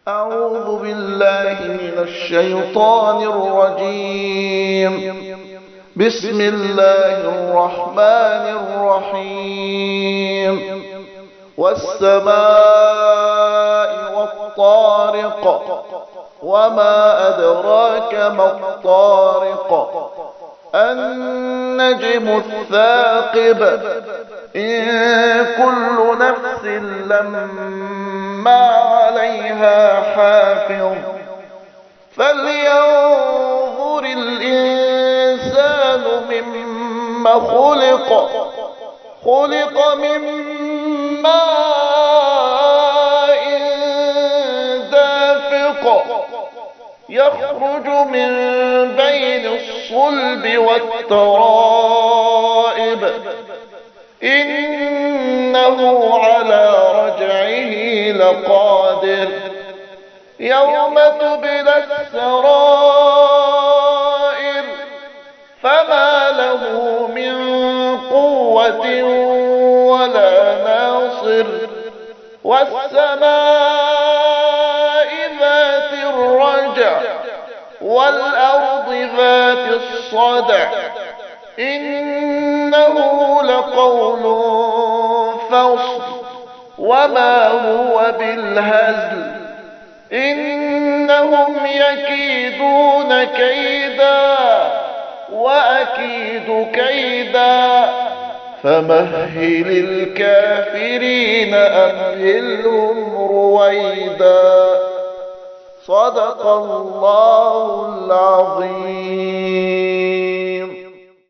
أعوذ بالله من الشيطان الرجيم. بسم الله الرحمن الرحيم. والسماء والطارق، وما أدراك ما الطارق. النجم الثاقب. إن كل نفس لما عليها حافظ. فلينظر الإنسان مما خلق. خلق من ماء دافق، يخرج من بين الصلب والترائب. إنه على رجعه لقادر. يوم تبلى السرائر، فما له من قوة ولا ناصر. والسماء ذات الرجع، والأرض ذات الصدع. إنه لقول فصل، وما هو بالهزل. إنهم يكيدون كيدا، وأكيد كيدا. فمهل الكافرين أمهلهم رويدا. صدق الله العظيم.